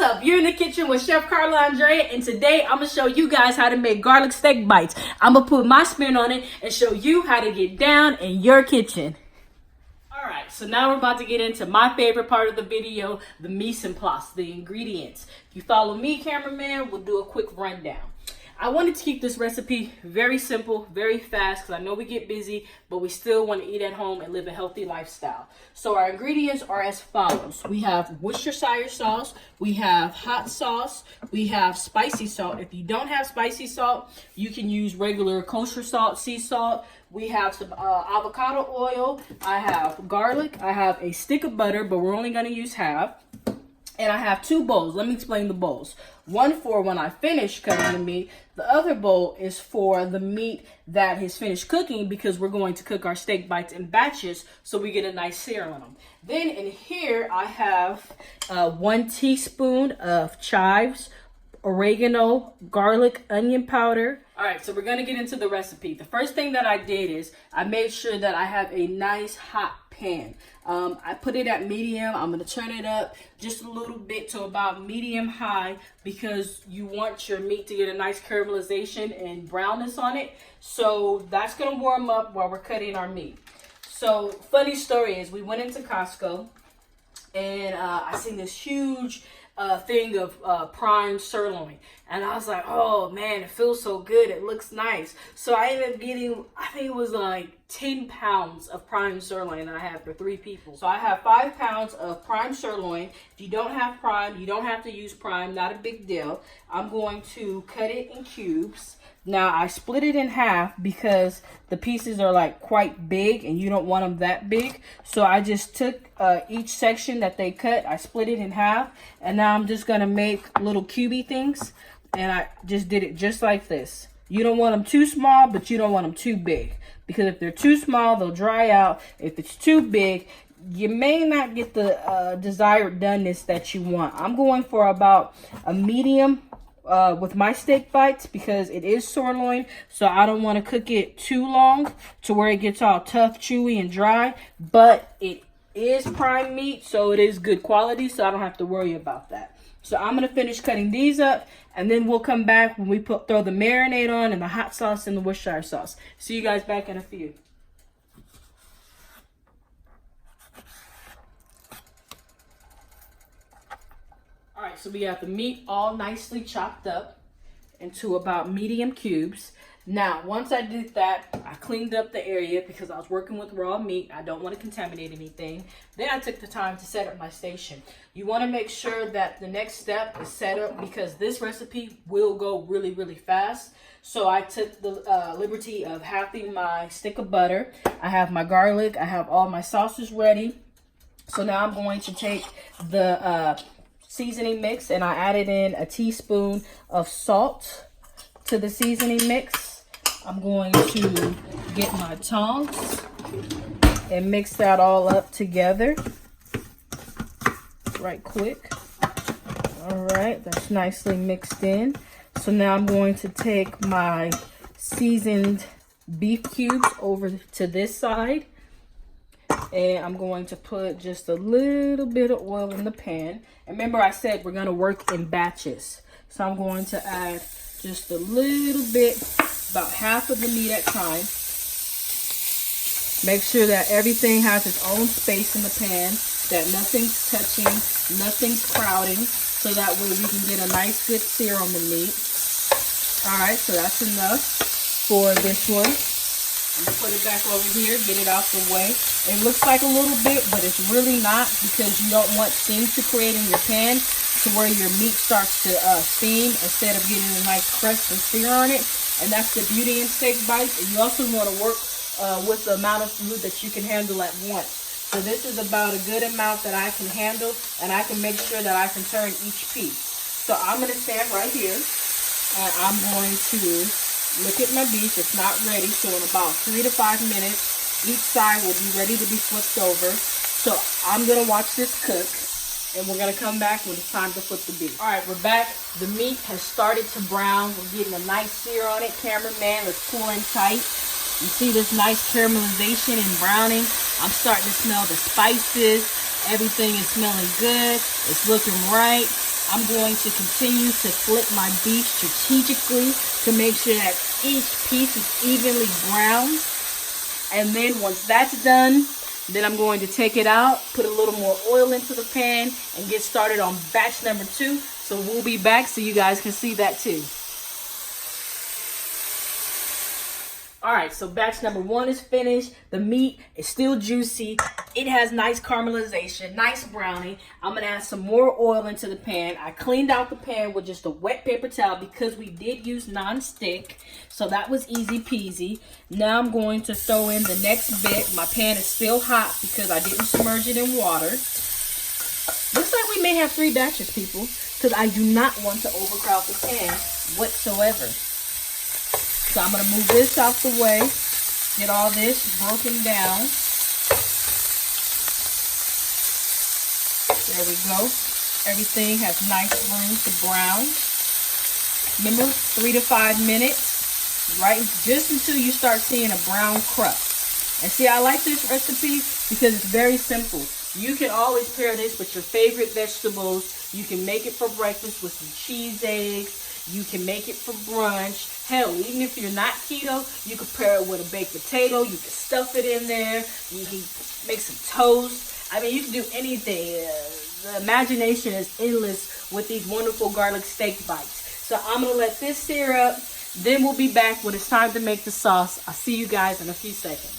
up? You're in the kitchen with Chef ChefCarlaAndrea, and today I'm gonna show you guys how to make garlic steak bites. I'm gonna put my spin on it and show you how to get down in your kitchen. Alright, so now we're about to get into my favorite part of the video, the mise en place, the ingredients. If you follow me, cameraman, we'll do a quick rundown. I wanted to keep this recipe very simple, very fast, because I know we get busy, but we still want to eat at home and live a healthy lifestyle. So our ingredients are as follows. We have Worcestershire sauce, we have hot sauce, we have spicy salt. If you don't have spicy salt, you can use regular kosher salt, sea salt. We have some avocado oil, I have garlic, I have a stick of butter, but we're only going to use half. And I have two bowls. Let me explain the bowls. One for when I finish cutting the meat. The other bowl is for the meat that is finished cooking, because we're going to cook our steak bites in batches so we get a nice sear on them. Then in here I have 1 teaspoon of chives, oregano, garlic, onion powder. All right, so we're gonna get into the recipe. The first thing that I did is I made sure that I have a nice hot pan. I put it at medium. I'm gonna turn it up just a little bit to about medium high, because you want your meat to get a nice caramelization and brownness on it. So that's gonna warm up while we're cutting our meat. So funny story is, we went into Costco and I seen this huge thing of prime sirloin, and I was like, oh man, it feels so good, it looks nice. So I ended up getting, I think it was like 10 pounds of prime sirloin that I have for 3 people. So I have 5 pounds of prime sirloin. If you don't have prime, you don't have to use prime, not a big deal. I'm going to cut it in cubes. Now I split it in half because the pieces are like quite big and you don't want them that big. So I just took each section that they cut, I split it in half, and now I'm just gonna make little cubey things, and I just did it just like this. You don't want them too small, but you don't want them too big, because if they're too small, they'll dry out. If it's too big, you may not get the desired doneness that you want. I'm going for about a medium with my steak bites, because it is sirloin, so I don't want to cook it too long to where it gets all tough, chewy, and dry. But it is prime meat, so it is good quality, so I don't have to worry about that. So I'm going to finish cutting these up, and then we'll come back when we throw the marinade on and the hot sauce and the Worcestershire sauce. See you guys back in a few. Alright, so we got the meat all nicely chopped up into about medium cubes. Now, once I did that, I cleaned up the area because I was working with raw meat. I don't want to contaminate anything. Then I took the time to set up my station. You want to make sure that the next step is set up, because this recipe will go really, really fast. So I took the liberty of halving my stick of butter. I have my garlic. I have all my sauces ready. So now I'm going to take the seasoning mix, and I added in a teaspoon of salt to the seasoning mix. I'm going to get my tongs and mix that all up together right quick. All right, that's nicely mixed in. So now I'm going to take my seasoned beef cubes over to this side, and I'm going to put just a little bit of oil in the pan. And remember, I said we're going to work in batches. So I'm going to add just a little bit, about half of the meat at a time. Make sure that everything has its own space in the pan, that nothing's touching, nothing's crowding, so that way we can get a nice good sear on the meat. Alright, so that's enough for this one. I'm going to put it back over here, get it out the way. It looks like a little bit, but it's really not, because you don't want steam to create in your pan to where your meat starts to steam instead of getting a nice crust and sear on it. And that's the beauty in steak bites. And you also want to work with the amount of food that you can handle at once. So this is about a good amount that I can handle, and I can make sure that I can turn each piece. So I'm going to stand right here, and I'm going to look at my beef. It's not ready, so in about 3 to 5 minutes, each side will be ready to be flipped over. So I'm going to watch this cook, and we're going to come back when it's time to flip the beef. All right, we're back. The meat has started to brown. We're getting a nice sear on it. Cameraman, let's pull in tight. You see this nice caramelization and browning. I'm starting to smell the spices. Everything is smelling good. It's looking right. I'm going to continue to flip my beef strategically to make sure that each piece is evenly browned. And then once that's done, then I'm going to take it out, put a little more oil into the pan, and get started on batch number 2. So we'll be back so you guys can see that too. Alright, so batch number 1 is finished. The meat is still juicy. It has nice caramelization, nice browning. I'm going to add some more oil into the pan. I cleaned out the pan with just a wet paper towel because we did use non-stick. So that was easy peasy. Now I'm going to throw in the next bit. My pan is still hot because I didn't submerge it in water. Looks like we may have 3 batches, people, because I do not want to overcrowd the pan whatsoever. So I'm going to move this out the way, get all this broken down. There we go. Everything has nice room to brown. Remember, 3 to 5 minutes, right? Just until you start seeing a brown crust. And see, I like this recipe because it's very simple. You can always pair this with your favorite vegetables. You can make it for breakfast with some cheese eggs. You can make it for brunch. Hell, even if you're not keto, you can pair it with a baked potato. You can stuff it in there. You can make some toast. I mean, you can do anything. The imagination is endless with these wonderful garlic steak bites. So I'm going to let this sear up. Then we'll be back when it's time to make the sauce. I'll see you guys in a few seconds.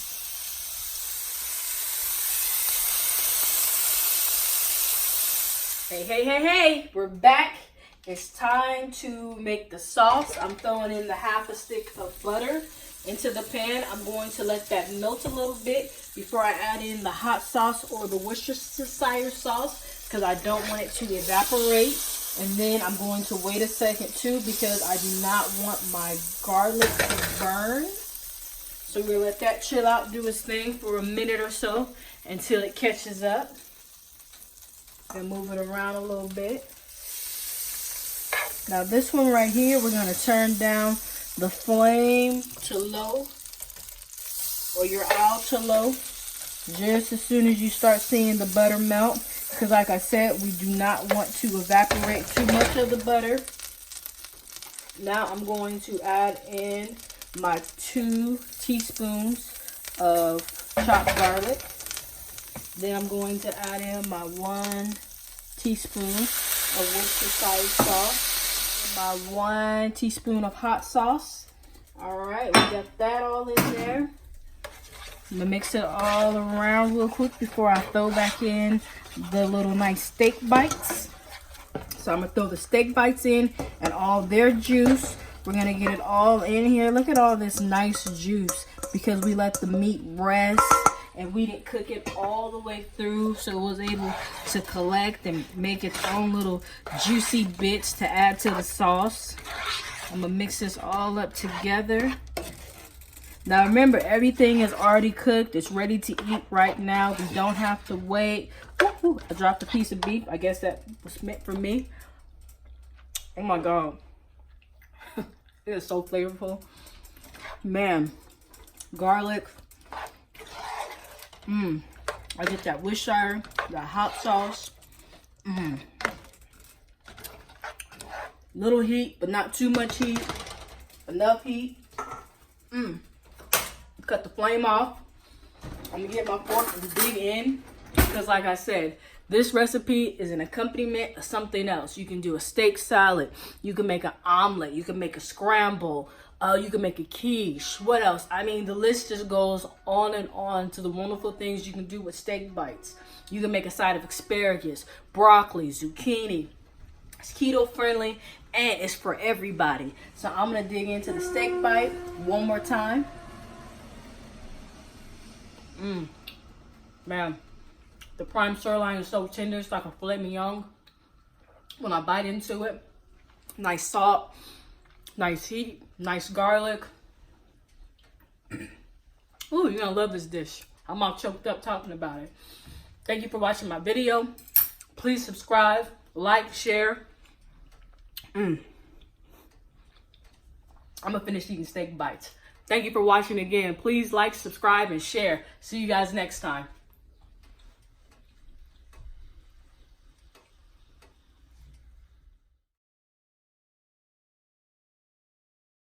Hey, hey, hey, hey. We're back. It's time to make the sauce. I'm throwing in the half a stick of butter into the pan. I'm going to let that melt a little bit before I add in the hot sauce or the Worcestershire sauce because I don't want it to evaporate. And then I'm going to wait a second too because I do not want my garlic to burn. So we're going to let that chill out, do its thing for a minute or so until it catches up. And move it around a little bit. Now this one right here, we're going to turn down the flame to low, or your oil to low, just as soon as you start seeing the butter melt. Because like I said, we do not want to evaporate too much of the butter. Now I'm going to add in my 2 teaspoons of chopped garlic. Then I'm going to add in my 1 teaspoon of Worcestershire sauce. My 1 teaspoon of hot sauce. Alright, we got that all in there. I'm going to mix it all around real quick before I throw back in the little nice steak bites. So I'm going to throw the steak bites in and all their juice. We're going to get it all in here. Look at all this nice juice because we let the meat rest. And we didn't cook it all the way through, so it was able to collect and make its own little juicy bits to add to the sauce. I'm going to mix this all up together. Now remember, everything is already cooked. It's ready to eat right now. We don't have to wait. Ooh, I dropped a piece of beef. I guess that was meant for me. Oh my God. It is so flavorful. Man, garlic. I get that Worcestershire, that hot sauce. Little heat, but not too much heat. Enough heat. Cut the flame off. I'm gonna get my fork and dig in because, like I said, this recipe is an accompaniment of something else. You can do a steak salad. You can make an omelet. You can make a scramble. You can make a quiche. What else? I mean, the list just goes on and on to the wonderful things you can do with steak bites. You can make a side of asparagus, broccoli, zucchini. It's keto friendly and it's for everybody. So I'm going to dig into the steak bite one more time. Man, the prime sirloin is so tender. It's like a filet mignon. When I bite into it, nice salt, nice heat, nice garlic. Ooh, you're gonna love this dish. I'm all choked up talking about it. Thank you for watching my video. Please subscribe, like, share. I'm gonna finish eating steak bites. Thank you for watching again. Please like, subscribe, and share. See you guys next time.